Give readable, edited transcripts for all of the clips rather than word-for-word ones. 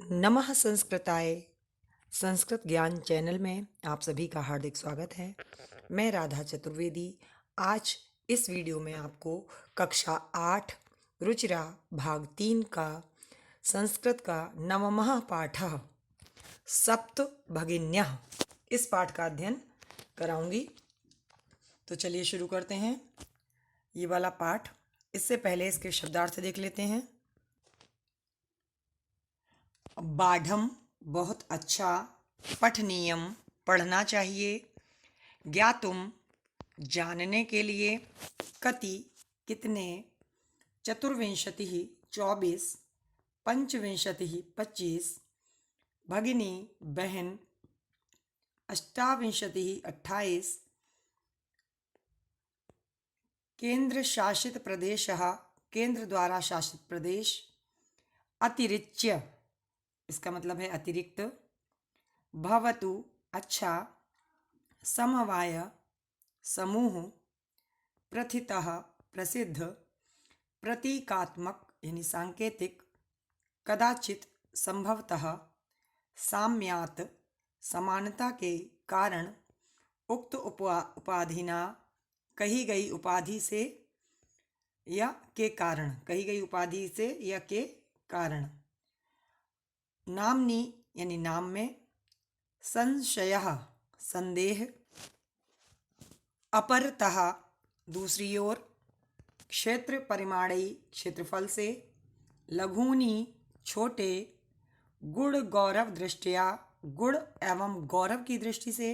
नमः संस्कृताय। संस्कृत ज्ञान चैनल में आप सभी का हार्दिक स्वागत है। मैं राधा चतुर्वेदी आज इस वीडियो में आपको कक्षा 8 रुचिरा भाग 3 का संस्कृत का नवमः पाठः सप्त भगिन्यः इस पाठ का अध्ययन कराऊंगी। तो चलिए शुरू करते हैं ये वाला पाठ। इससे पहले इसके शब्दार्थ देख लेते हैं। बाढ़म बहुत अच्छा, पठनीयम पढ़ना चाहिए, ज्ञातुम जानने के लिए, कति कितने, चतुर्विंशतिः 24, पंचविंशतिः 25, भगिनी बहन, अष्टाविंशतिः 28, केंद्र शासित प्रदेशः केंद्र द्वारा शासित प्रदेश, अतिरिच्य इसका मतलब है अतिरिक्त, भवतु अच्छा, समवाय समूह, प्रथितः प्रसिद्ध, प्रतीकात्मक यानी सांकेतिक, कदाचित संभवतः, साम्यात समानता के कारण, उक्त उपाधिना कही गई उपाधि से या के कारण, कही गई उपाधि से या के कारण, नामनी यानी नाम में, संशयः संदेह, अपरतः दूसरी ओर, क्षेत्र परिमाणी क्षेत्रफल से, लघूनी छोटे, गुण गौरव दृष्टिया गुण एवं गौरव की दृष्टि से,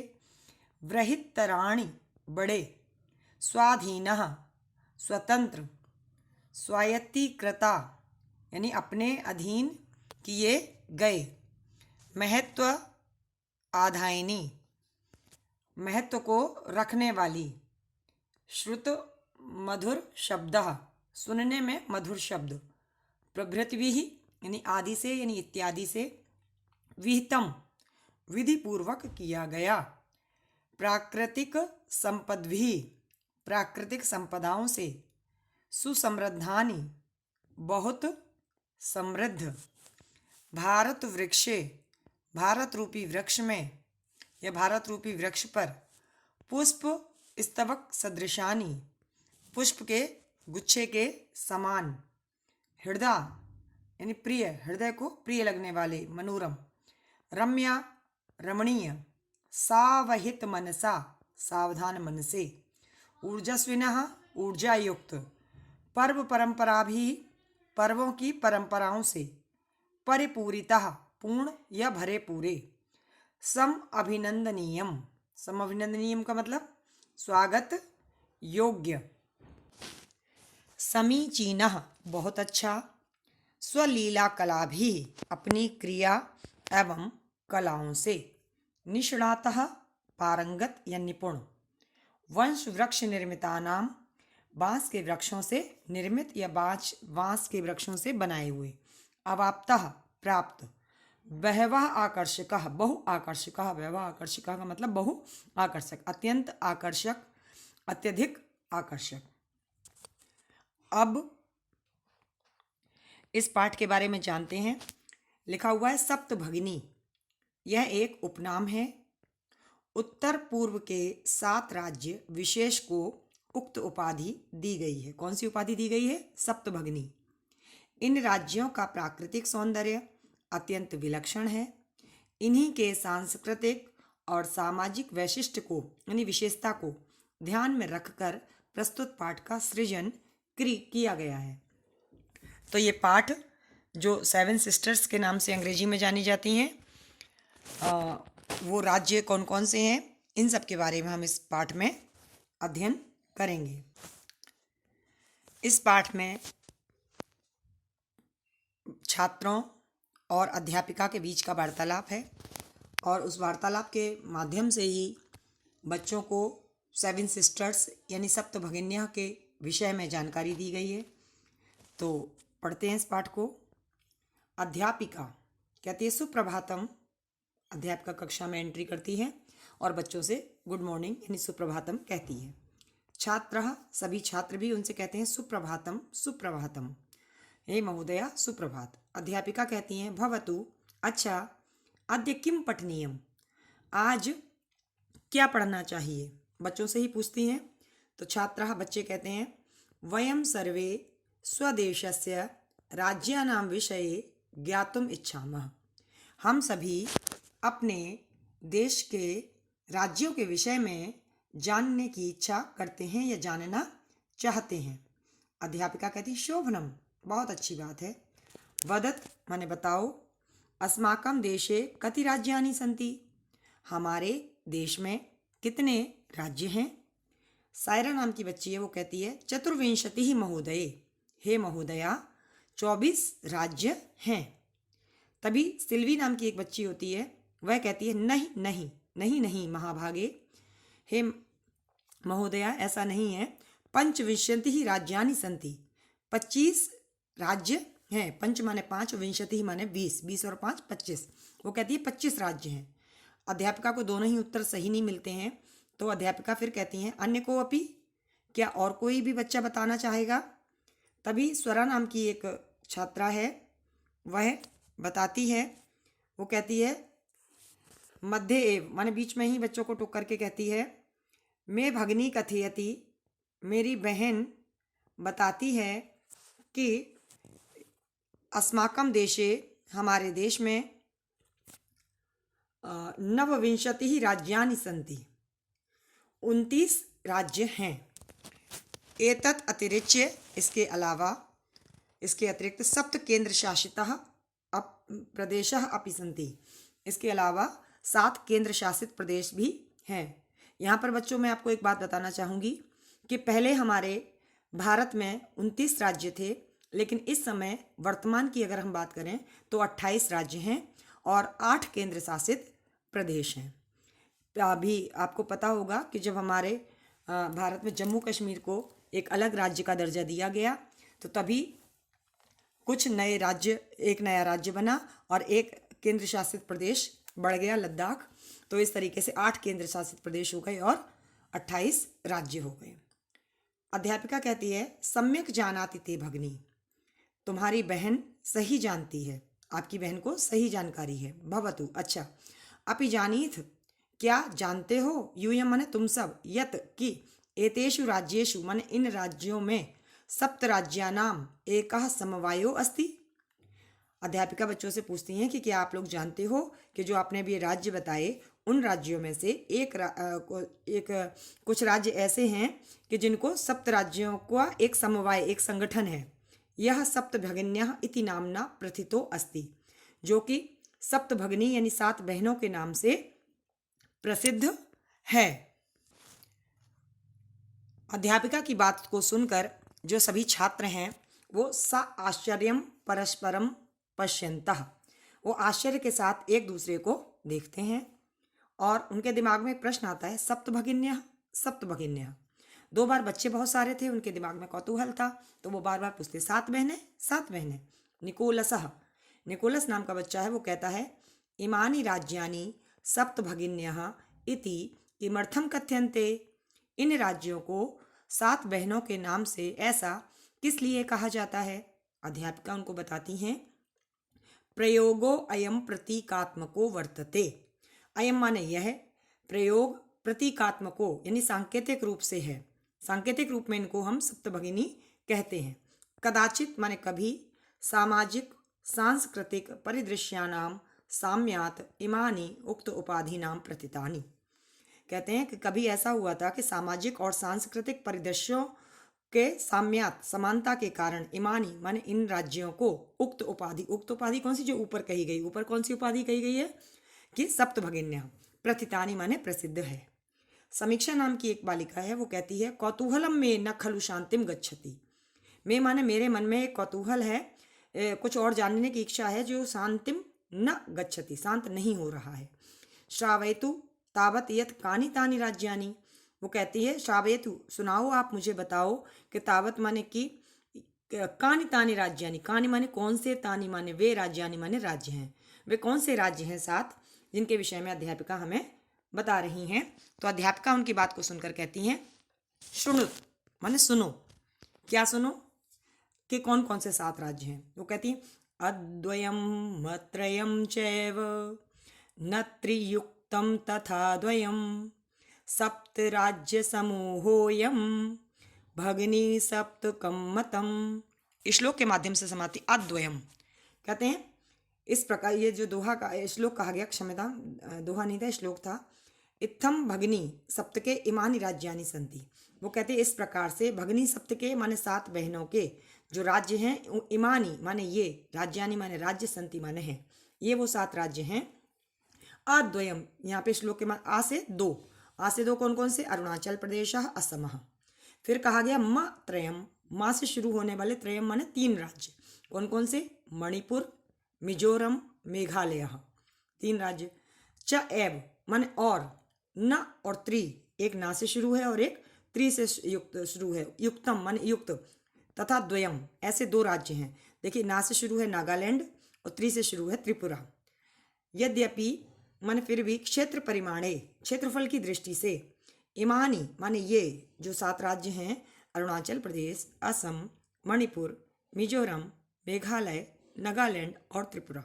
बृहत्तराणि बड़े, स्वाधीनः स्वतंत्र, स्वायत्तीकृता यानी अपने अधीन किए गए, महत्व आधायिनी महत्व को रखने वाली, श्रुत मधुर शब्द सुनने में मधुर शब्द, प्रभृतिभिः यानी आदि से यानी इत्यादि से, विहितम विधि पूर्वक किया गया, प्राकृतिक संपद्भिः प्राकृतिक संपदाओं से, सुसमृद्धानि बहुत समृद्ध, भारत वृक्षे भारत रूपी वृक्ष में या भारत रूपी वृक्ष पर, पुष्प स्तबक सदृशानी पुष्प के गुच्छे के समान, हृदय यानी प्रिय हृदय को प्रिय लगने वाले मनोरम, रम्या रमणीय, सावहित मनसा सावधान मन से, ऊर्जस्विनः ऊर्जा युक्त, पर्व परंपरा भी पर्वों की परंपराओं से, परिपूरितः पूर्ण या भरे पूरे, सम अभिनंदनीयम सम अभिनंदनीयम का मतलब स्वागत योग्य, समीचीनः बहुत अच्छा, स्वलीला कला भी अपनी क्रिया एवं कलाओं से, निष्णातः पारंगत या निपुण, वंश वृक्ष निर्मितानाम बांस के वृक्षों से निर्मित या बांस के वृक्षों से बनाए हुए, अवाप्तः प्राप्त, बहवः आकर्षकः बहु आकर्षकः, बहवः आकर्षकः का मतलब बहु आकर्षक, अत्यंत आकर्षक, अत्यधिक आकर्षक। अब इस पाठ के बारे में जानते हैं। लिखा हुआ है सप्तभगिनी, यह एक उपनाम है। उत्तर पूर्व के 7 राज्य विशेष को उक्त उपाधि दी गई है। कौन सी उपाधि दी गई है? सप्तभगिनी। इन राज्यों का प्राकृतिक सौंदर्य अत्यंत विलक्षण है। इन्हीं के सांस्कृतिक और सामाजिक वैशिष्ट्य को यानी विशेषता को ध्यान में रखकर प्रस्तुत पाठ का सृजन किया गया है। तो ये पाठ जो 7 सिस्टर्स के नाम से अंग्रेजी में जानी जाती हैं, वो राज्य कौन कौन से हैं, इन सब के बारे में हम इस पाठ में अध्ययन करेंगे। इस पाठ में छात्रों और अध्यापिका के बीच का वार्तालाप है और उस वार्तालाप के माध्यम से ही बच्चों को 7 सिस्टर्स यानी सप्तभगिनियाँ के विषय में जानकारी दी गई है। तो पढ़ते हैं इस पाठ को। अध्यापिका कहती है सुप्रभातम, अध्यापिका कक्षा में एंट्री करती है और बच्चों से गुड मॉर्निंग यानी सुप्रभातम कहती है। छात्रः सभी छात्र भी उनसे कहते हैं सुप्रभातम सुप्रभातम, हे महोदया सुप्रभात। अध्यापिका कहती हैं भवतु अच्छा, अद्य किम पठनीयम, आज क्या पढ़ना चाहिए, बच्चों से ही पूछती हैं। तो छात्राः, बच्चे कहते हैं, वयं सर्वे स्वदेशस्य राज्यानां विषये ज्ञातुम इच्छामः। हम सभी अपने देश के राज्यों के विषय में जानने की इच्छा करते हैं या जानना चाहते हैं। अध्यापिका कहती, शोभनम, बहुत अच्छी बात है। वदत माने बताओ, अस्माकं देशे कति राज्यानि सन्ति, हमारे देश में कितने राज्य हैं। सायरा नाम की बच्ची है, वो कहती है, चतुर्विंशति महोदय, हे महोदया 24 राज्य हैं। तभी सिल्वी नाम की एक बच्ची होती है, वह कहती है, नहीं नहीं नहीं नहीं महाभागे, हे महोदया ऐसा नहीं है, पंचविंशति राज्यानि सन्ति, 25 राज्य हैं। पंच माने 5, विंशति माने 20, 20 और 5 25। वो कहती है 25 राज्य हैं। अध्यापिका को दोनों ही उत्तर सही नहीं मिलते हैं, तो अध्यापिका फिर कहती हैं, अन्य को अपि, क्या और कोई भी बच्चा बताना चाहेगा। तभी स्वरा नाम की एक छात्रा है, वह बताती है, वो कहती है, मध्य एव माने बीच में ही बच्चों को टोक करके कहती है, मैं भगनी कथयति, मेरी बहन बताती है कि अस्माकं देशे, हमारे देश में नवविंशति राज्यानि सन्ति, 29 राज्य हैं। एतत् अतिरिच्य, इसके अतिरिक्त सप्त केंद्र शासितः प्रदेशः अपि सन्ति, इसके अलावा 7 केंद्र शासित प्रदेश भी हैं। यहाँ पर बच्चों मैं आपको एक बात बताना चाहूँगी कि पहले हमारे भारत में 29 राज्य थे, लेकिन इस समय वर्तमान की अगर हम बात करें तो 28 राज्य हैं और 8 केंद्र शासित प्रदेश हैं। अभी आपको पता होगा कि जब हमारे भारत में जम्मू कश्मीर को एक अलग राज्य का दर्जा दिया गया, तो तभी कुछ नए राज्य, एक नया राज्य बना और एक केंद्र शासित प्रदेश बढ़ गया, लद्दाख। तो इस तरीके से 8 केंद्र शासित प्रदेश हो गए और 28 राज्य हो गए। अध्यापिका कहती है, सम्यक जानाति ते भगिनी, तुम्हारी बहन सही जानती है, आपकी बहन को सही जानकारी है। भवतु, अच्छा, अपि जानीथ, क्या जानते हो, यूयम माने तुम सब, यत कि एतेषु राज्येषु माने इन राज्यों में, सप्त राज्यानाम एकः समवायो अस्ति। अध्यापिका बच्चों से पूछती हैं कि क्या आप लोग जानते हो कि जो आपने अभी राज्य बताए, उन राज्यों में से कुछ राज्य ऐसे हैं कि जिनको सप्त राज्यों का एक समवाय, एक संगठन है। यह सप्त भगिन्यः इति नामना प्रथितो अस्ति, जो कि सप्त भगिनी यानी 7 बहनों के नाम से प्रसिद्ध है। अध्यापिका की बात को सुनकर जो सभी छात्र हैं वो सा आश्चर्यम परस्परम पश्यन्तः, वो आश्चर्य के साथ एक दूसरे को देखते हैं और उनके दिमाग में एक प्रश्न आता है, सप्तभगिन्यः सप्तभगिन्यः। 2 बार बच्चे बहुत सारे थे, उनके दिमाग में कौतूहल था, तो वो बार बार पूछते, 7 बहनें 7 बहनें। निकोलसः, निकोलस नाम का बच्चा है, वो कहता है, इमानि राज्यानि सप्तभगिन्यः इति किमर्थम कथ्यन्ते, इन राज्यों को 7 बहनों के नाम से ऐसा किस लिए कहा जाता है। अध्यापिका उनको बताती हैं, प्रयोगो अयम प्रतीकात्मको वर्तते, अयम माने यह, प्रयोग प्रतीकात्मको यानी सांकेतिक रूप से है, सांकेतिक रूप में इनको हम सप्तभगिनी कहते हैं। कदाचित माने कभी, सामाजिक सांस्कृतिक परिदृश्यानाम साम्यात इमानी उक्त उपाधिनाम प्रथितानि, कहते हैं कि कभी ऐसा हुआ था कि सामाजिक और सांस्कृतिक परिदृश्यों के साम्यात, समानता के कारण, इमानी माने इन राज्यों को, उक्त उपाधि कौन सी, जो ऊपर कही गई, ऊपर कौन सी उपाधि कही गई है कि सप्तभगिन्यः, प्रथितानि माने प्रसिद्ध है। समीक्षा नाम की एक बालिका है, वो कहती है, कौतूहलम में न खलु शांतिम गच्छति, में माने मेरे मन में एक कौतूहल है, कुछ और जानने की इच्छा है, जो शांतिम न गच्छति, शांत नहीं हो रहा है। श्रावयतु तावत यत कानि तानि राज्यानि, वो कहती है, श्रावयतु सुनाओ, आप मुझे बताओ कि तावत माने कि कानि तानि राज्यानि, कानि माने कौन से, तानि माने वे, राज्यानि माने राज्य हैं, वे कौन से राज्य हैं 7 जिनके विषय में अध्यापिका हमें बता रही हैं। तो अध्यापिका उनकी बात को सुनकर कहती हैं, शृणुत माने सुनो, क्या सुनो, कि कौन कौन से 7 राज्य हैं। वो कहती हैं, अद्वयं मत्रयं चैव न त्रियुक्तं तथा द्वयं सप्तराज्यसमूहोऽयं भगिनी सप्तकं मतम्। श्लोक के माध्यम से समाप्ति। अद्वयम कहते हैं इस प्रकार, ये जो दोहा का श्लोक कहा गया, क्षम्यता दोहा नहीं था, श्लोक था। इत्थम भगिनी सप्तके इमानी राज्यानि संति। वो कहते हैं इस प्रकार से भगिनी सप्तके माने 7 बहनों के जो राज्य हैं, इमानी माने ये, राज्यानि माने राज्य, संति माने हैं, ये वो 7 राज्य हैं। अद्वयम यहाँ पे श्लोक के आ से 2, आ से 2 कौन कौन से? अरुणाचल प्रदेश, असम। फिर कहा गया म त्रयम, माँ से शुरू होने वाले, त्रयम माने 3 राज्य, कौन कौन से? मणिपुर, मिजोरम, मेघालय, 3 राज्य। च एव माने और, न और त्रि, एक ना से शुरू है और एक त्रि से युक्त शुरू है, युक्तम माने युक्त, तथा द्वयम, ऐसे 2 राज्य हैं। देखिए ना से शुरू है नागालैंड और त्रि से शुरू है त्रिपुरा। यद्यपि माने फिर भी, क्षेत्र परिमाणे क्षेत्रफल की दृष्टि से, इमानी माने ये जो 7 राज्य हैं, अरुणाचल प्रदेश, असम, मणिपुर, मिजोरम, मेघालय, नागालैंड और त्रिपुरा,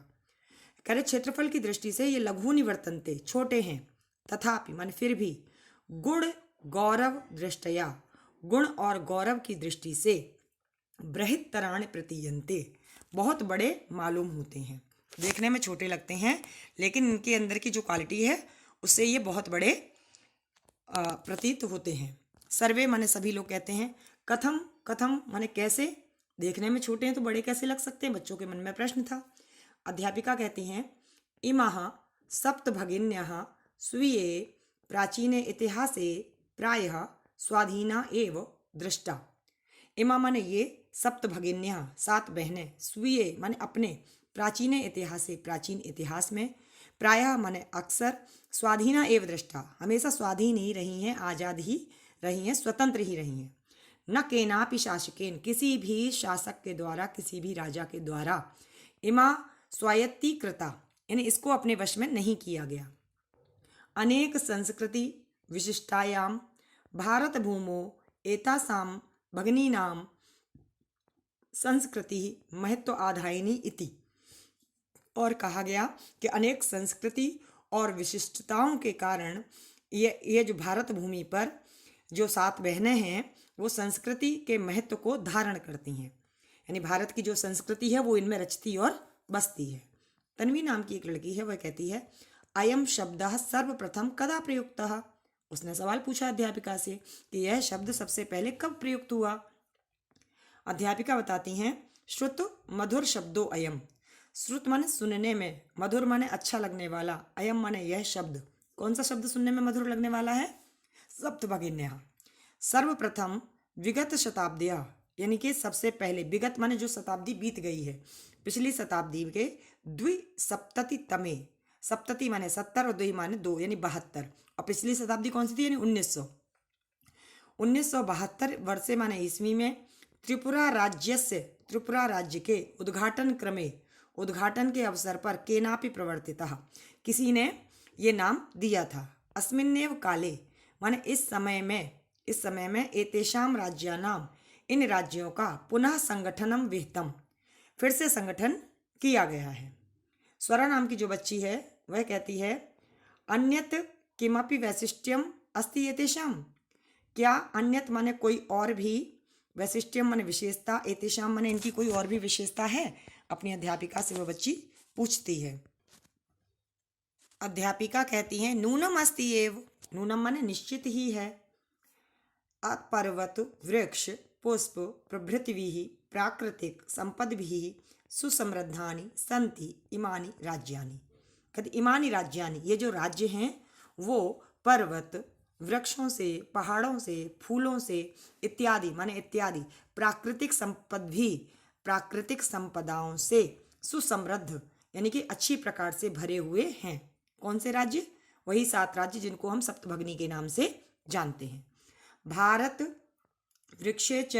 करे क्षेत्रफल की दृष्टि से ये लघु निवर्तनते, छोटे हैं। तथापि माने फिर भी, गुण गौरव दृष्टया, गुण और गौरव की दृष्टि से, बृहत्तराणि प्रतीयन्ते, बहुत बड़े मालूम होते हैं। देखने में छोटे लगते हैं, लेकिन इनके अंदर की जो क्वालिटी है उससे ये बहुत बड़े प्रतीत होते हैं। सर्वे माने सभी लोग कहते हैं। कथम, कथम माने कैसे, देखने में छोटे हैं तो बड़े कैसे लग सकते हैं, बच्चों के मन में प्रश्न था। अध्यापिका कहती हैं इमाः सप्तभगिन्यः स्वीये प्राचीने इतिहासे प्रायः स्वाधीना एव दृष्टा। इमा माने ये, सप्तभगिन्यः 7 बहनें, स्वीये माने अपने, प्राचीने इतिहासे प्राचीन इतिहास में, प्रायः माने अक्सर, स्वाधीना एव दृष्टा हमेशा स्वाधीन ही रही हैं, आज़ाद ही रही हैं, स्वतंत्र ही रही हैं। न केनापि शासकेन, किसी भी शासक के द्वारा, किसी भी राजा के द्वारा, इमा स्वायत्तीकृता यानी इसको अपने वश में नहीं किया गया। अनेक संस्कृति विशिष्टायाम भारत भूमो एतासां भगिनीनां संस्कृति महत्व आधायिनी इति। और कहा गया कि अनेक संस्कृति और विशिष्टताओं के कारण ये जो भारत भूमि पर जो 7 बहनें हैं वो संस्कृति के महत्व को धारण करती हैं, यानी भारत की जो संस्कृति है वो इनमें रचती और बसती है। तन्वी नाम की एक लड़की है, वह कहती है अयम शब्दः सर्वप्रथम कदा प्रयुक्तः। उसने सवाल पूछा अध्यापिका से कि यह शब्द सबसे पहले कब प्रयुक्त हुआ। अध्यापिका बताती हैं श्रुत मधुर शब्दो अयम। श्रुत माने सुनने में, मधुर माने अच्छा लगने वाला, अयम माने यह शब्द। कौन सा शब्द सुनने में मधुर लगने वाला है? सप्तभगिन्यः। सर्वप्रथम विगत शताब्दियाँ, यानी कि सबसे पहले, विगत माने जो शताब्दी बीत गई है, पिछली शताब्दी के द्विसप्ततितमे, सप्तति माने 70 और द्वि माने 2 यानी 72, और पिछली शताब्दी कौन सी थी? यानी 1972 वर्षे माने ईस्वी में त्रिपुरा राज्य के उद्घाटन के अवसर पर केनापि प्रवर्तितः, किसी ने ये नाम दिया था। अस्मिन्नेव काले माने इस समय में एतेषां राज्यानाम, इन राज्यों का पुनः संगठनम विहितम, फिर से संगठन किया गया है। स्वरा नाम की जो बच्ची है वह कहती है अन्यत किमपि वैशिष्ट्यम अस्ति एतेषां। क्या अन्यत माने कोई और भी, वैशिष्ट्यम माने विशेषता, एतेषां माने इनकी कोई और भी विशेषता है? अपनी अध्यापिका से वह बच्ची पूछती है। अध्यापिका कहती है नूनम अस्ति एव, नूनम माने निश्चित ही है। पर्वत वृक्ष पुष्प प्रभृतिभिः प्राकृतिक संपद्भिः सुसमृद्धानि सन्ति इमानि राज्यानि। कहते इमानि राज्यानि, ये जो राज्य हैं वो पर्वत, वृक्षों से, पहाड़ों से, फूलों से, इत्यादि माने इत्यादि, प्राकृतिक संपदाओं से सुसमृद्ध यानी कि अच्छी प्रकार से भरे हुए हैं। कौन से राज्य? वही 7 राज्य जिनको हम सप्तभगिनी के नाम से जानते हैं। भारत वृक्षे च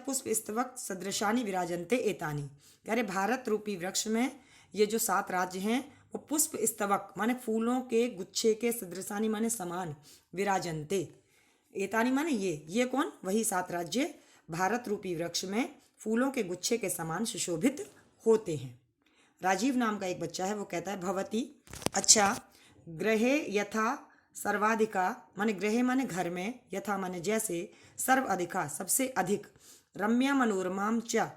पुष्प स्तवक सदृशानि विराजन्ते एतानि। यारे भारत रूपी वृक्ष में ये जो 7 राज्य हैं वो पुष्प स्तवक माने फूलों के गुच्छे के, सदृशानि माने समान, विराजन्ते एतानि माने ये कौन? वही 7 राज्य भारत रूपी वृक्ष में फूलों के गुच्छे के समान सुशोभित होते हैं। राजीव नाम का एक बच्चा है, वो कहता है भवती, अच्छा, गृहे यथा सर्वाधिका, माने गृहे माने घर में, यथा माने जैसे, सर्व अधिका सबसे अधिक, रम्या मनोरमाम च,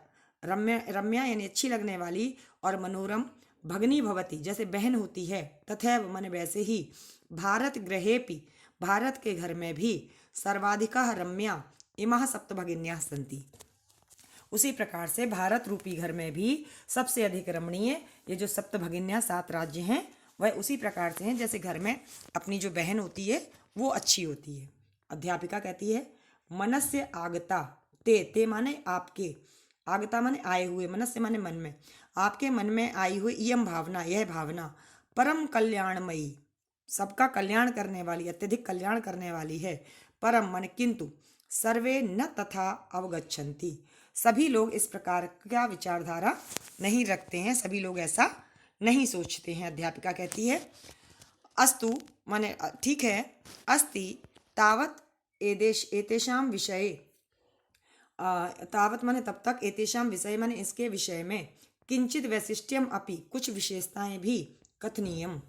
रम्या यानी अच्छी लगने वाली, और मनोरम भगनी भवती जैसे बहन होती है, तथैव माने वैसे ही, भारत गृहेपि भारत के घर में भी, सर्वाधिका रम्या इमाः सप्त भगिन्याः सन्ति, उसी प्रकार से भारत रूपी घर में भी सबसे अधिक रमणीय ये जो सप्त भगिन्याः 7 राज्य हैं वह उसी प्रकार से हैं जैसे घर में अपनी जो बहन होती है वो अच्छी होती है। अध्यापिका कहती है मनस्य आगता, ते माने आपके, आगता माने आए हुए, मनस्य माने मन में, आपके मन में आई हुई इयम भावना, यह भावना, परम कल्याणमयी सबका कल्याण करने वाली, अत्यधिक कल्याण करने वाली है। परम माने किंतु, सर्वे न तथा अवगच्छन्ति सभी लोग इस प्रकार का विचारधारा नहीं रखते हैं, सभी लोग ऐसा नहीं सोचते हैं। अध्यापिका कहती है अस्तु माने ठीक है, अस्ति तावत एतेषां विषये, तावत माने तब तक, एतेषां विषय माने इसके विषय में, किंचित वैशिष्ट्यम अपि कुछ विशेषताएं भी, कथनीयम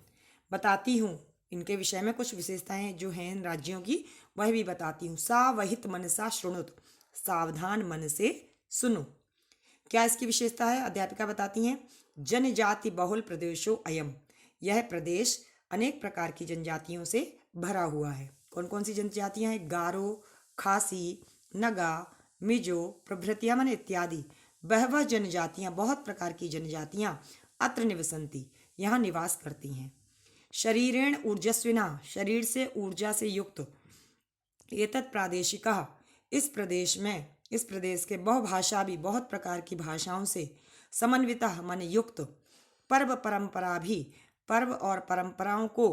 बताती हूँ, इनके विषय में कुछ विशेषताएं जो हैं इन राज्यों की वह भी बताती हूँ। सावहित मनसा शृणुत, सावधान मन से सुनो। क्या इसकी विशेषता है? अध्यापिका बताती हैं जनजाति बहुल प्रदेशो अयम, यह प्रदेश अनेक प्रकार की जनजातियों से भरा हुआ है। कौन कौन सी जनजातियां हैं? गारो, खासी, नगा, मिजो प्रभृतियां माने इत्यादि, बहवह जनजातियां, बहुत प्रकार की जनजातियां, अत्र निवसन्ति यहाँ निवास करती हैं। शरीरेण ऊर्जस्विना, शरीर से ऊर्जा से युक्त, एतत् प्रादेशिकः, इस प्रदेश में, इस प्रदेश के बहुभाषा भी, बहुत प्रकार की भाषाओं से, समन्वितः माने युक्त, पर्व परंपरा भी, पर्व और परंपराओं को,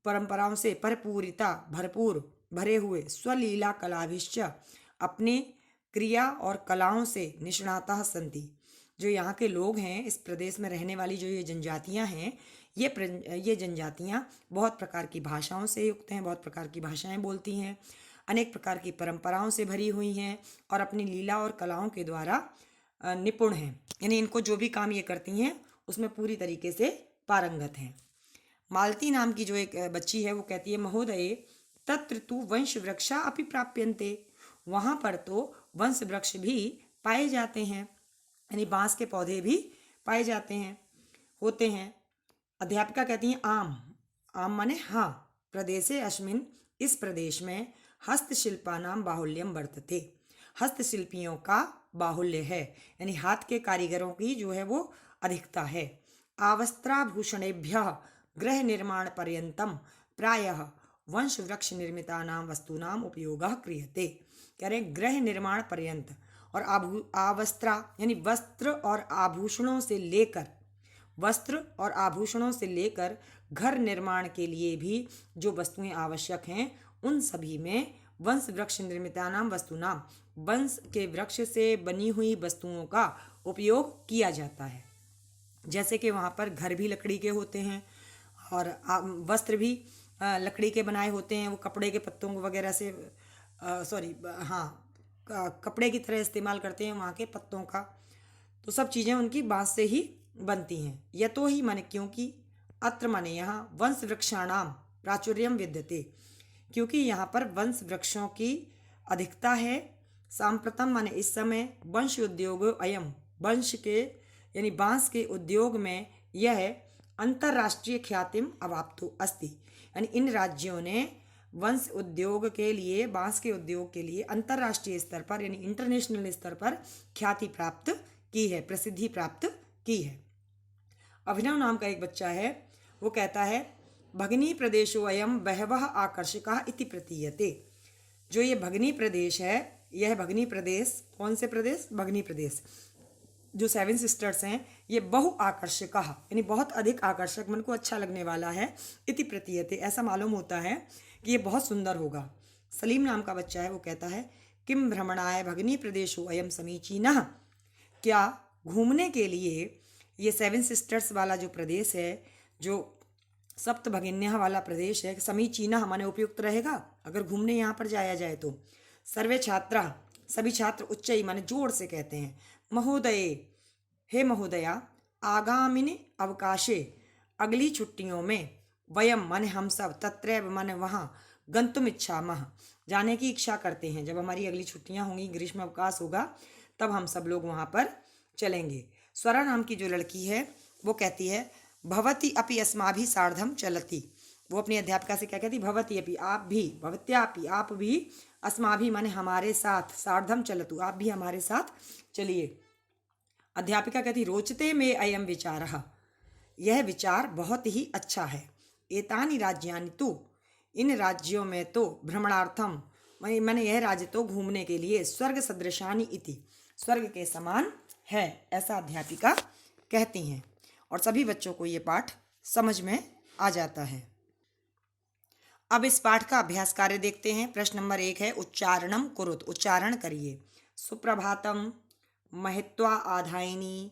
परंपराओं से परिपूरिता भरपूर भरे हुए, स्वलीला कलाभिश्च अपने क्रिया और कलाओं से निष्णातः सन्ति, जो यहाँ के लोग हैं, इस प्रदेश में रहने वाली जो ये जनजातियाँ हैं, ये जनजातियाँ बहुत प्रकार की भाषाओं से युक्त हैं, बहुत प्रकार की भाषाएं बोलती हैं, अनेक प्रकार की परंपराओं से भरी हुई हैं और अपनी लीला और कलाओं के द्वारा निपुण हैं, यानी इनको जो भी काम ये करती हैं उसमें पूरी तरीके से पारंगत हैं। मालती नाम की जो एक बच्ची है वो कहती है महोदये तत्र तु वंश वृक्षा अपि प्राप्यन्ते, वहाँ पर तो वंश वृक्ष भी पाए जाते हैं, यानी बांस के पौधे भी पाए जाते हैं, होते हैं। अध्यापिका कहती हैं आम, आम माने हाँ, प्रदेशे अस्मिन्, इस प्रदेश में, हस्तशिल्पानां बाहुल्यम वर्तते, हस्तशिल्पियों का बाहुल्य है, यानी हाथ के कारीगरों की जो है वो अधिकता है। आवस्त्राभूषणेभ्यः गृह निर्माण पर्यंतम प्रायः वंश वृक्ष निर्मितानां वस्तूनां उपयोगः क्रियते, कह रहे गृह निर्माण पर्यंत, और आवस्त्रा यानी वस्त्र और आभूषणों से लेकर, वस्त्र और आभूषणों से लेकर घर निर्माण के लिए भी जो वस्तुएं आवश्यक हैं उन सभी में वंश वृक्ष निर्मितानाम वस्तुनाम, वंश के वृक्ष से बनी हुई वस्तुओं का उपयोग किया जाता है। जैसे कि वहाँ पर घर भी लकड़ी के होते हैं और वस्त्र भी लकड़ी के बनाए होते हैं, वो कपड़े के पत्तों वगैरह से कपड़े की तरह इस्तेमाल करते हैं वहाँ के पत्तों का, तो सब चीज़ें उनकी बांस से ही बनती हैं। यतो ही माने क्योंकि, अत्र माने यहाँ, वंश वृक्षाणाम प्राचुर्यम विद्यते, क्योंकि यहाँ पर वंश वृक्षों की अधिकता है। सांप्रतम माने इस समय, वंश उद्योग अयम, वंश के यानी बांस के उद्योग में यह अंतर्राष्ट्रीय ख्यातिम अवाप्तो अस्ति, यानी इन राज्यों ने वंश उद्योग के लिए, बांस के उद्योग के लिए अंतर्राष्ट्रीय स्तर पर यानी इंटरनेशनल स्तर पर ख्याति प्राप्त की है, प्रसिद्धि प्राप्त की है। अभिनव नाम का एक बच्चा है, वो कहता है भगनी प्रदेशो अयम बहवः आकर्षकः इति प्रतीयते, जो ये भगनी प्रदेश है, यह भगनी प्रदेश, कौन से प्रदेश? भगनी प्रदेश, जो 7 सिस्टर्स हैं, ये बहु आकर्षकः यानी बहुत अधिक आकर्षक, मन को अच्छा लगने वाला है, इति प्रतीयते ऐसा मालूम होता है कि ये बहुत सुंदर होगा। सलीम नाम का बच्चा है, वो कहता है किम भ्रमणाय भगनी प्रदेशो अयम समीचीनः, क्या घूमने के लिए ये 7 सिस्टर्स वाला जो प्रदेश है, जो सप्त भगिन्याः वाला प्रदेश है, समीचीनः माने उपयुक्त रहेगा अगर घूमने यहाँ पर जाया जाए तो। सर्वे छात्रा, सभी छात्र उच्चई माने जोर से कहते हैं। महोदये, हे महोदया, आगामिनि अवकाशे, अगली छुट्टियों में, वयम माने हम सब, तत्रैव माने वहाँ, गंतुम इच्छामः, जाने की इच्छा करते हैं। जब हमारी अगली छुट्टियां होंगी, ग्रीष्म अवकाश होगा, तब हम सब लोग वहाँ पर चलेंगे। स्वरा नाम की जो लड़की है वो कहती है भवती अपि अस्माभि सार्धम चलती। वो अपनी अध्यापिका से क्या कहती, भवती अपि, आप भी, भवत्यापि, आप भी, अस्माभि माने हमारे साथ, सार्धम चलतु, आप भी हमारे साथ चलिए। अध्यापिका कहती रोचते में अयम विचारः, यह विचार बहुत ही अच्छा है। एतानि राज्यानि तु, इन राज्यों में तो, भ्रमणार्थम मैंने यह राज्य तो घूमने के लिए, स्वर्ग सदृशानि इति, स्वर्ग के समान है, ऐसा अध्यापिका कहती हैं। और सभी बच्चों को ये पाठ समझ में आ जाता है। अब इस पाठ का अभ्यास कार्य देखते हैं। प्रश्न नंबर 1 है उच्चारणम कुरुत, उच्चारण करिए। सुप्रभातम, महित्वा आधायिनी,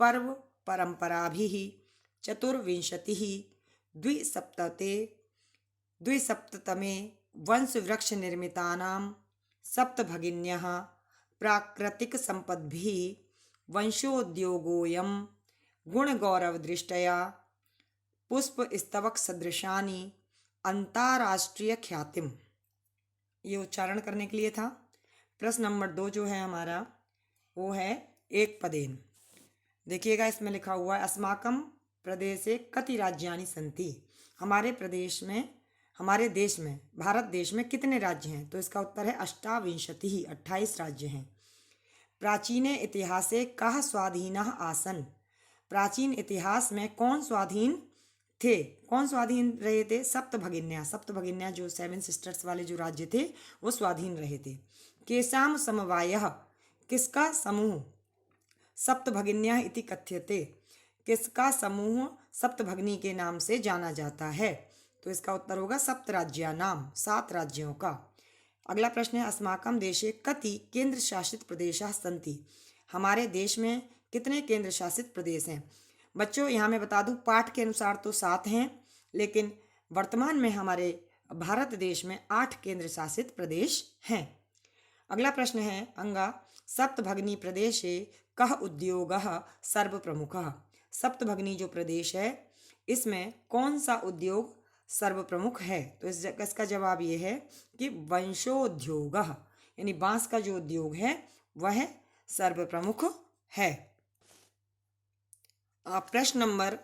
पर्व परंपराभिः, चतुर्विंशतिः, द्विसप्ततमे वंशवृक्ष निर्मितानां सप्तभगिन्यः, प्राकृतिक संपद्भिः वंशोद्योगोऽयं, गुणगौरवदृष्ट्या पुष्पस्तवक सदृशानि, अंतर्राष्ट्रीय ख्यातिम। ये उच्चारण करने के लिए था। प्रश्न नंबर 2 जो है हमारा, वो है एक पदेन। देखिएगा, इसमें लिखा हुआ है अस्माकं प्रदेशे कति राज्यानि सन्ति, हमारे प्रदेश में, हमारे देश में, भारत देश में कितने राज्य हैं? तो इसका उत्तर है अष्टाविंशतिः, 28 राज्य हैं। प्राचीने इतिहासे कः स्वाधीनः आसन्, प्राचीन इतिहास में कौन स्वाधीन थे, कौन स्वाधीन रहे थे? सप्तभगिन्या, सप्तभगिन्या जो 7 सिस्टर्स वाले जो राज्य थे वो स्वाधीन रहे थे। केषां समवायः, किसका समूह, सप्तभगिन्या इति कथ्यते, किसका समूह सप्तभगिनी के नाम से जाना जाता है? तो इसका उत्तर होगा सप्तराज्यानाम, 7 राज्यों का। अगला प्रश्न है अस्माकं देशे कति केंद्र शासित प्रदेशाः सन्ति, हमारे देश में कितने केंद्र शासित प्रदेश हैं? बच्चों यहाँ मैं बता दूँ, पाठ के अनुसार तो 7 हैं, लेकिन वर्तमान में हमारे भारत देश में 8 केंद्र शासित प्रदेश हैं। अगला प्रश्न है अंगा सप्तभगिनी प्रदेशे कः उद्योगः सर्वप्रमुखः, सप्तभगिनी जो प्रदेश है इसमें कौन सा उद्योग सर्वप्रमुख है? तो इसका जवाब ये है कि वंशोद्योगः, यानी बांस का जो उद्योग है वह सर्वप्रमुख है। प्रश्न नंबर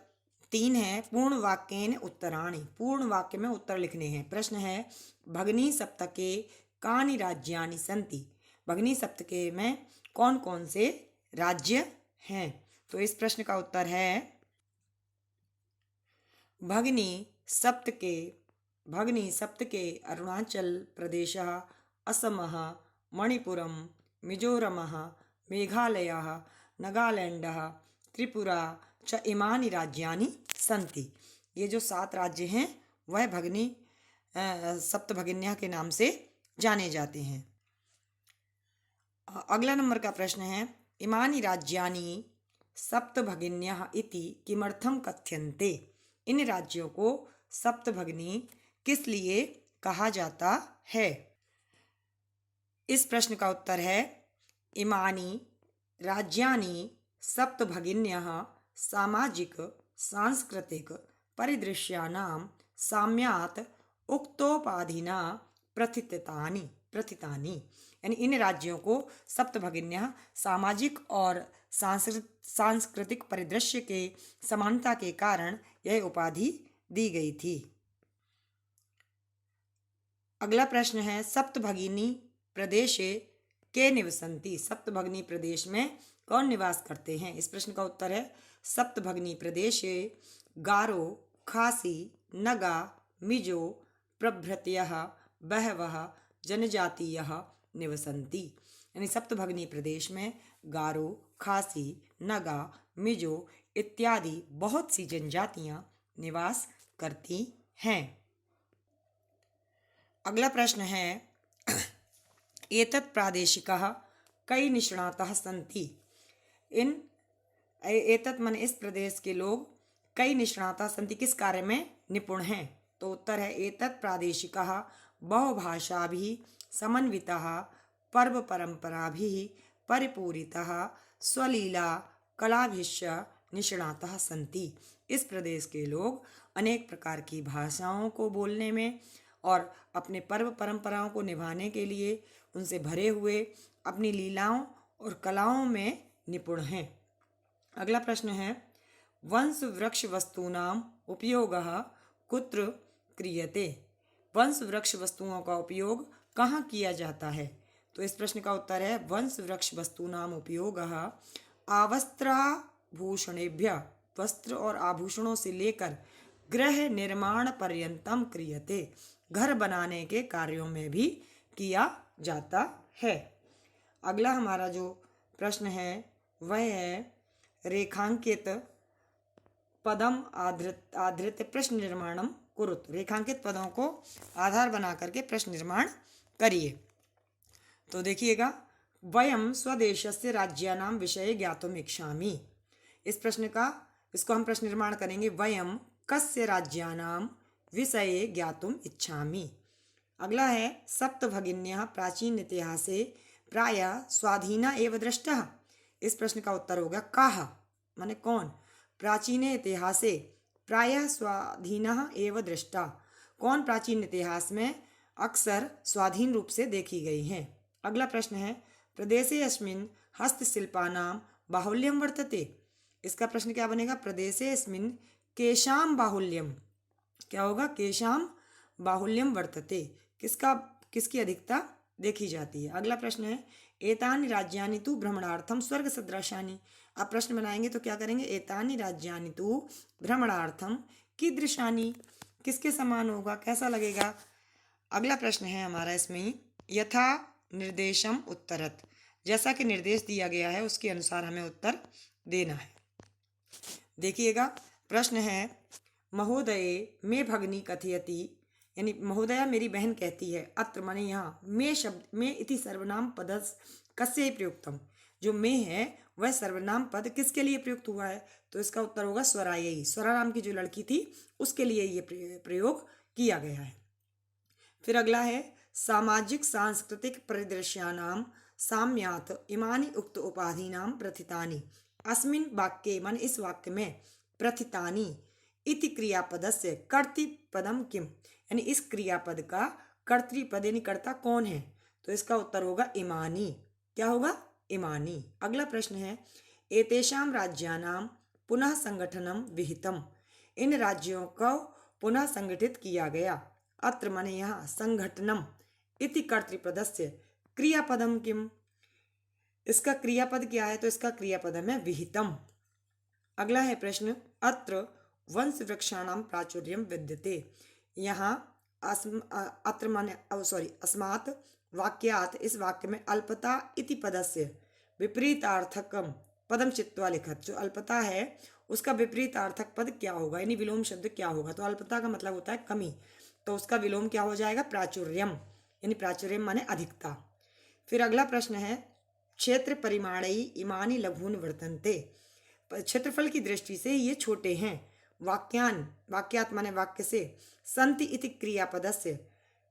3 है पूर्ण वाक्येन उत्तराणि, पूर्ण वाक्य में उत्तर लिखने हैं। प्रश्न है भगिनी सप्तके कानि राज्यानि सन्ति, भगिनी सप्तके में कौन कौन से राज्य हैं? तो इस प्रश्न का उत्तर है भगिनी सप्तके अरुणाचल प्रदेशः, असमः, मणिपुरम, मिजोरमः, मेघालयः, नागालैंडः, त्रिपुरा च इमानि राज्यानि सन्ति। ये जो 7 राज्य हैं वह भगिनी सप्तभगिन्या के नाम से जाने जाते हैं। अगला नंबर का प्रश्न है इमानि राज्यानि सप्तभगिन्यः इति किमर्थं कथ्यन्ते, इन राज्यों को सप्तभगिनी किस लिए कहा जाता है? इस प्रश्न का उत्तर है इमानि राज्यानि सप्तभगिन्यः सामाजिक सांस्कृतिक परिदृश्यानां साम्यात् उक्तोपाधिना प्रथितानि, यानी इन राज्यों को सप्तभगिन्यः सामाजिक और सांस्कृतिक परिदृश्य के समानता के कारण यह उपाधि दी गई थी। अगला प्रश्न है सप्तभगिनी प्रदेशे के निवसन्ति, सप्तभगिनी प्रदेश में कौन निवास करते हैं? इस प्रश्न का उत्तर है सप्तभगिनी प्रदेशे गारो, खासी, नगा, मिजो प्रभृतयः बहवः जनजातीयः निवसन्ति, यानी सप्तभगिनी प्रदेश में गारो, खासी, नगा, मिजो इत्यादि बहुत सी जनजातियां निवास करती हैं। अगला प्रश्न है एतत् प्रादेशिकः कई निष्णाताः सन्ति, इन एतत् मन इस प्रदेश के लोग कई निष्णाताः सन्ति किस कार्य में निपुण हैं? तो उत्तर है एतत् प्रादेशिकः बहुभाषाभिः समन्वितः पर्व परंपराभिः परिपूरितः स्वलीला कलाभिश्च निष्णातः सन्ति। इस प्रदेश के लोग अनेक प्रकार की भाषाओं को बोलने में और अपने पर्व परंपराओं को निभाने के लिए उनसे भरे हुए अपनी लीलाओं और कलाओं में निपुण हैं। अगला प्रश्न है, वंश वृक्ष वस्तूनाम उपयोगः कुत्र क्रियते? वंश वृक्ष वस्तुओं का उपयोग कहाँ किया जाता है? तो इस प्रश्न का उत्तर है, वंश वृक्ष वस्तूनाम उपयोगः आवस्त्राभूषणेभ्यः, वस्त्र और आभूषणों से लेकर गृह निर्माण पर्यंतम क्रियते, घर बनाने के कार्यों में भी किया जाता है। अगला हमारा जो प्रश्न है वह है, रेखांकित पदम आधृत प्रश्न निर्माणम कुरुत। रेखांकित पदों को आधार बना करके प्रश्न निर्माण करिए। तो देखिएगा, वयम स्वदेशस्य राज्यानाम विषये ज्ञातुम इच्छामि। इसको हम प्रश्न निर्माण करेंगे, वयम कस्य राज्यानाम विषये ज्ञातुम इच्छामि। अगला है, सप्तभगिन्यः प्राचीन इतिहासे प्रायः स्वाधीना एव दृष्टः। इस प्रश्न का उत्तर होगा काः, माने कौन। प्राचीन इतिहासे प्रायः स्वाधीनः एव दृष्टा, कौन प्राचीन इतिहास में अक्सर स्वाधीन रूप से देखी गई हैं। अगला प्रश्न है, प्रदेशे अस्मिन् हस्तशिल्पानां बाहुल्यं वर्तते। इसका प्रश्न क्या बनेगा, प्रदेशे अस्मिन् केषां बाहुल्यम, क्या होगा, केषां बाहुल्यम वर्तते, किसकी अधिकता देखी जाती है। अगला प्रश्न है, एतानि राज्यानि तु भ्रमणार्थम स्वर्ग सदृशानि। आप प्रश्न बनाएंगे तो क्या करेंगे, एतानि राज्यानि तु भ्रमणार्थम कीदृशानि, किसके समान होगा, कैसा लगेगा। अगला प्रश्न है हमारा इसमें, यथा निर्देशम उत्तरत, जैसा कि निर्देश दिया गया है उसके अनुसार हमें उत्तर देना है। देखिएगा, प्रश्न है, महोदये मे भगिनी कथयति, यानी महोदया मेरी बहन कहती है, अत्र माने यहाँ, मे शब्द, मे इति सर्वनाम पदस कस्य प्रयुक्तम, जो मे है वह सर्वनाम पद किसके लिए प्रयुक्त हुआ है? तो इसका उत्तर होगा स्वरायी, स्वरा नाम की जो लड़की थी उसके लिए ये प्रयोग किया गया है। फिर अगला है, सामाजिक सांस्कृतिक परिदृश्यानाम साम्यात् इमानि उक्त उपाधीनाम प्रथितानि। अस्मिन् वाक्ये, मन इस वाक्य में, प्रथितानि इति क्रियापदस्य कर्तृपदम किम, यानी इस क्रियापद का कर्तृपद यानी कर्ता कौन है? तो इसका उत्तर होगा इमानी। क्या होगा? इमानी। अगला प्रश्न है, एतेषां राज्यानां पुनः संगठनम विहितम। इन राज्यों को पुनः संगठित किया गया। अत्र माने यहाँ, संगठनम इति कर्तृपदस्य क्रियापदम किम, इसका क्रियापद क्या है? तो इसका क्रियापदम है विहितम। अगला है प्रश्न, अत्र वंश वृक्षाणाम प्राचुर्यम विद्यते। यहाँ अत्र माने अस्मात् वाक्यात्, इस वाक्य में अल्पता इति पदस्य विपरीतार्थकम पदम चित्वा लिखत। जो अल्पता है उसका विपरीतार्थक पद क्या होगा, यानी विलोम शब्द क्या होगा? तो अल्पता का मतलब होता है कमी, तो उसका विलोम क्या हो जाएगा? प्राचुर्यम, यानी प्राचुर्यम माने अधिकता। फिर अगला प्रश्न है, क्षेत्र परिमाणई इमानी लघून वर्तन्ते। क्षेत्रफल की दृष्टि से ये छोटे हैं। वाक्यान, वाक्यात् माने वाक्य से, संति इति क्रियापदस्य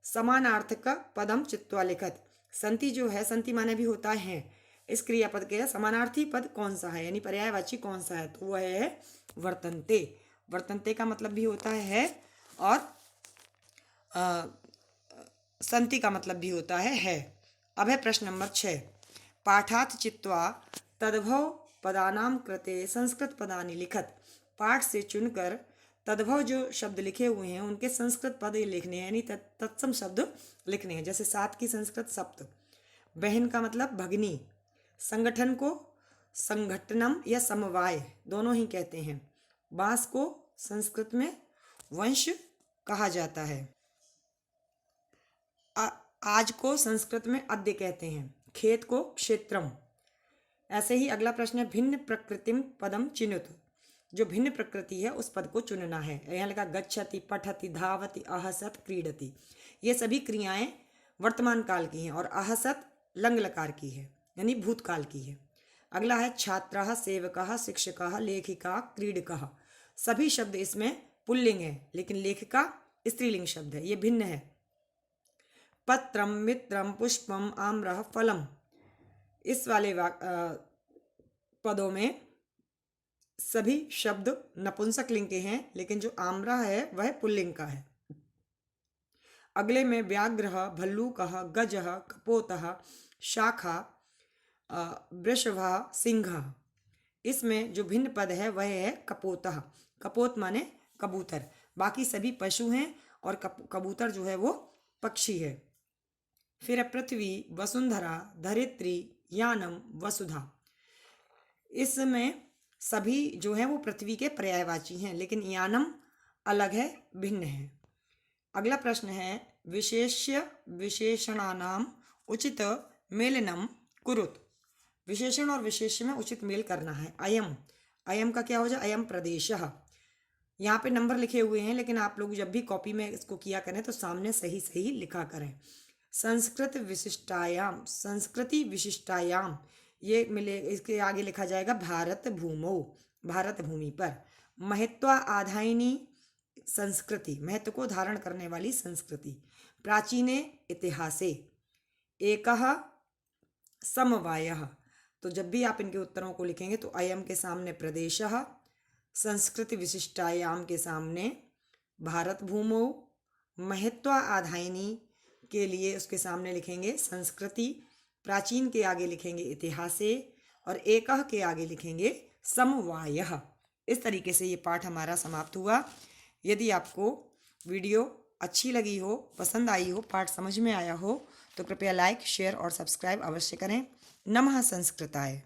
समानार्थक पदम चित्वा लिखत। संति जो है, संति माने भी होता है, इस क्रियापद के समानार्थी पद कौन सा है, यानी पर्यायवाची कौन सा है? तो वह है वर्तन्ते। वर्तन्ते का मतलब भी होता है और संति का मतलब भी होता है। अब है प्रश्न नंबर 6, पाठात् चित्वा तद्भव पदानां कृते संस्कृत पदानि लिखत। पाठ से चुनकर तद्भव जो शब्द लिखे हुए हैं उनके संस्कृत पद लिखने हैं, यानी तत्सम शब्द लिखने हैं। जैसे सात की संस्कृत सप्त, बहन का मतलब भगिनी, संगठन को संगठनम या समवाय दोनों ही कहते हैं, बांस को संस्कृत में वंश कहा जाता है, आज को संस्कृत में अद्य कहते हैं, खेत को क्षेत्रम। ऐसे ही अगला प्रश्न है, भिन्न प्रकृतिम पदम चिनुत। जो भिन्न प्रकृति है उस पद को चुनना है। यहाँ लिखा गच्छति, पठति, धावति, अहसत, क्रीडति। ये सभी क्रियाएं वर्तमान काल की हैं और अहसत लंग लकार की है, यानी भूतकाल की है। अगला है, छात्रः, सेवकः, शिक्षकः, लेखिका, क्रीडकः। सभी शब्द इसमें पुल्लिंग है, लेकिन लेखिका स्त्रीलिंग शब्द है, ये भिन्न है। पत्रम मित्रम पुष्पम आम्रः फलम। इस वाले पदों में सभी शब्द नपुंसक लिंग के हैं, लेकिन जो आम्रः है वह पुल्लिंग का है। अगले में व्याघ्रः, भल्लूकः, गजः, कपोतः, शाखा, वृषभः, सिंहः। इसमें जो भिन्न पद है वह है कपोतः। कपोत माने कबूतर, बाकी सभी पशु हैं और कबूतर जो है वो पक्षी है। फिर है पृथ्वी, वसुंधरा, धरित्री, यानम, वसुधा। इसमें सभी जो है वो पृथ्वी के पर्यायवाची हैं, लेकिन यानम अलग है, भिन्न है। अगला प्रश्न है विशेष्य विशेषणानाम उचित मेलनम कुरुत। विशेषण और विशेष्य में उचित मेल करना है। अयम, अयम का क्या हो जाए, अयम प्रदेशः। यहाँ पे नंबर लिखे हुए हैं, लेकिन आप लोग जब भी कॉपी में इसको किया करें तो सामने सही सही लिखा करें। संस्कृत विशिष्टायाम, संस्कृति विशिष्टायाम, ये मिले, इसके आगे लिखा जाएगा भारत भूमौ, भारत भूमि पर। महत्वा आधायिनी संस्कृति, महत्व को धारण करने वाली संस्कृति। प्राचीने इतिहासे एकः समवायः। तो जब भी आप इनके उत्तरों को लिखेंगे तो अयम के सामने प्रदेशः, संस्कृति विशिष्टायाम के सामने भारत भूमौ, महत्वा आधायिनी के लिए उसके सामने लिखेंगे संस्कृति, प्राचीन के आगे लिखेंगे इतिहासे और एकः के आगे लिखेंगे समवायः। इस तरीके से ये पाठ हमारा समाप्त हुआ। यदि आपको वीडियो अच्छी लगी हो, पसंद आई हो, पाठ समझ में आया हो तो कृपया लाइक, शेयर और सब्सक्राइब अवश्य करें। नमः संस्कृताय।